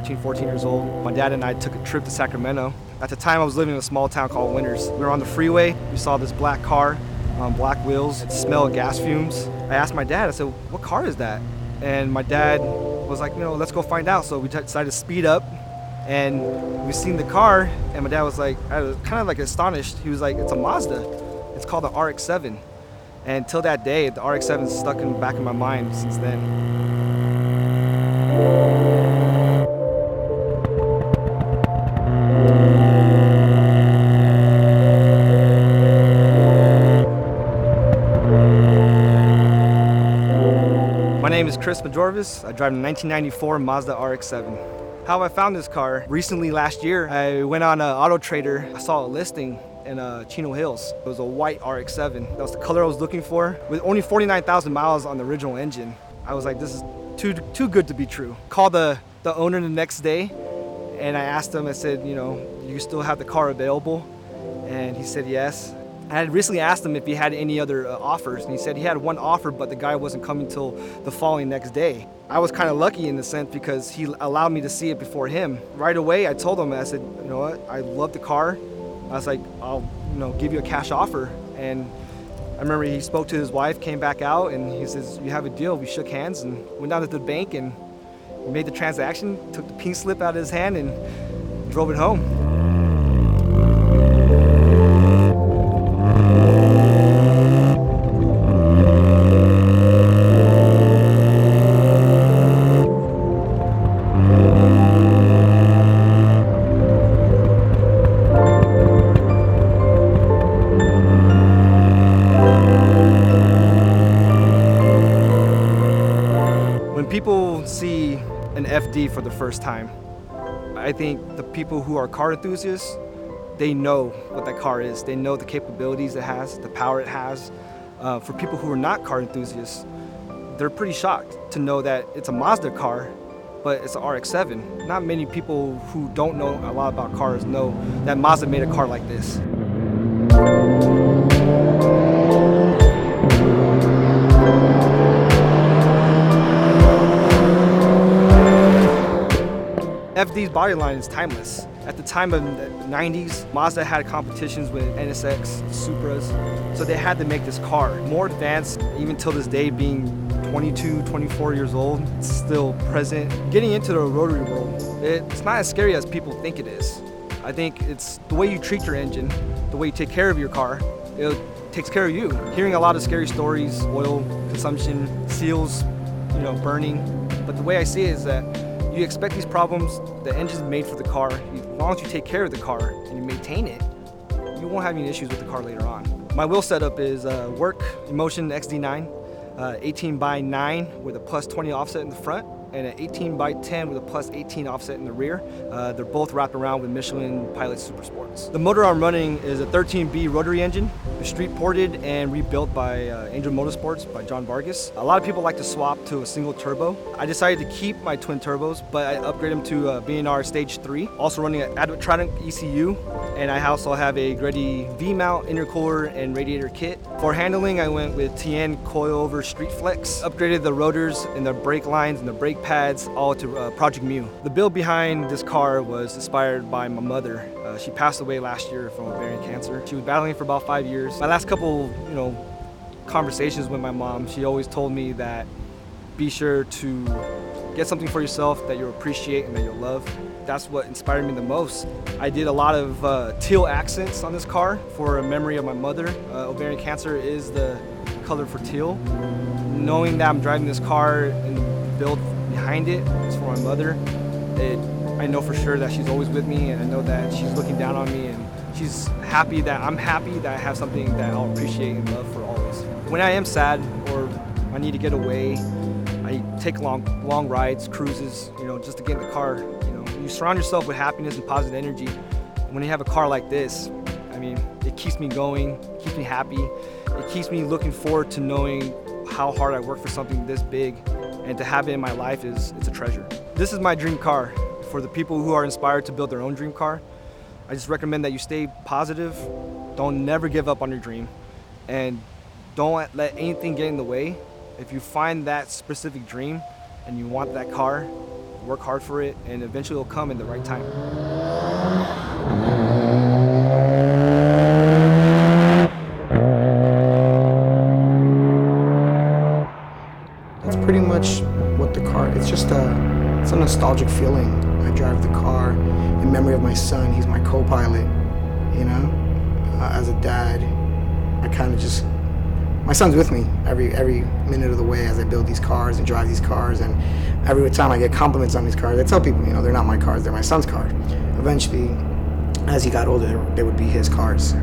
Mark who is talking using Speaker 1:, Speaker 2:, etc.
Speaker 1: 13, 14 years old. My dad and I took a trip to Sacramento. At the time, I was living in a small town called Winters. We were on the freeway. We saw this black car on black wheels. It smelled gas fumes. I asked my dad, I said, what car is that? And my dad was like, let's go find out. So we decided to speed up, and we seen the car, and my dad was like, I was kind of like astonished. He was like, it's a Mazda. It's called the RX-7. And till that day, the RX-7 is stuck in the back of my mind since then. My name is Chris Majorovas. I drive a 1994 Mazda RX-7. How I found this car, recently last year, I went on Auto Trader. I saw a listing in Chino Hills. It was a white RX-7. That was the color I was looking for. With only 49,000 miles on the original engine, I was like, this is too good to be true. Called the owner the next day, and I asked him, I said, you still have the car available? And he said yes. I had recently asked him if he had any other offers, and he said he had one offer, but the guy wasn't coming till the following next day. I was kind of lucky in the sense because he allowed me to see it before him. Right away, I told him, I said, you know what, I love the car. I was like, I'll give you a cash offer. And I remember he spoke to his wife, came back out, and he says, you have a deal. We shook hands and went down to the bank and made the transaction, took the pink slip out of his hand and drove it home. When people see an FD for the first time, I think the people who are car enthusiasts, they know what that car is. They know the capabilities it has, the power it has. For people who are not car enthusiasts, they're pretty shocked to know that it's a Mazda car, but it's an RX-7. Not many people who don't know a lot about cars know that Mazda made a car like this. FD's body line is timeless. At the time of the 90s, Mazda had competitions with NSX, Supras, so they had to make this car more advanced, even till this day, being 22, 24 years old, it's still present. Getting into the rotary world, it's not as scary as people think it is. I think it's the way you treat your engine, the way you take care of your car, it takes care of you. Hearing a lot of scary stories, oil consumption, seals, burning, but the way I see it is that you expect these problems, the engine's made for the car. As long as you take care of the car and you maintain it, you won't have any issues with the car later on. My wheel setup is Work Emotion XD9, 18 by 9 with a plus 20 offset in the front, and an 18 by 10 with a plus 18 offset in the rear. They're both wrapped around with Michelin Pilot Super Sports. The motor I'm running is a 13B rotary engine, street ported and rebuilt by Angel Motorsports by John Vargas. A lot of people like to swap to a single turbo. I decided to keep my twin turbos, but I upgrade them to B&R Stage 3. Also running an Advatronic ECU, and I also have a Gredi V-mount intercooler and radiator kit. For handling, I went with TN coilover Street Flex. Upgraded the rotors and the brake lines and the brake pads all to Project Mu. The build behind this car was inspired by my mother. She passed away last year from ovarian cancer. She was battling for about 5 years. My last couple, conversations with my mom, she always told me that be sure to get something for yourself that you'll appreciate and that you'll love. That's what inspired me the most. I did a lot of teal accents on this car for a memory of my mother. Ovarian cancer is the color for teal. Knowing that I'm driving this car and the build behind it is for my mother, I know for sure that she's always with me, and I know that she's looking down on me, and she's happy that I'm happy that I have something that I'll appreciate and love for always. When I am sad or I need to get away, I take long rides, cruises, just to get in the car. You surround yourself with happiness and positive energy. When you have a car like this, it keeps me going, keeps me happy. It keeps me looking forward to knowing how hard I work for something this big, and to have it in my life it's a treasure. This is my dream car. For the people who are inspired to build their own dream car, I just recommend that you stay positive, don't never give up on your dream, and don't let anything get in the way. If you find that specific dream and you want that car, work hard for it, and eventually it'll come in the right time.
Speaker 2: That's pretty much what the car, it's just it's a nostalgic feeling. I drive the car in memory of my son. He's my co-pilot, you know? As a dad, I kind of just, my son's with me every minute of the way as I build these cars and drive these cars, and every time I get compliments on these cars, I tell people, you know, they're not my cars, they're my son's car. Eventually, as he got older, they would be his cars.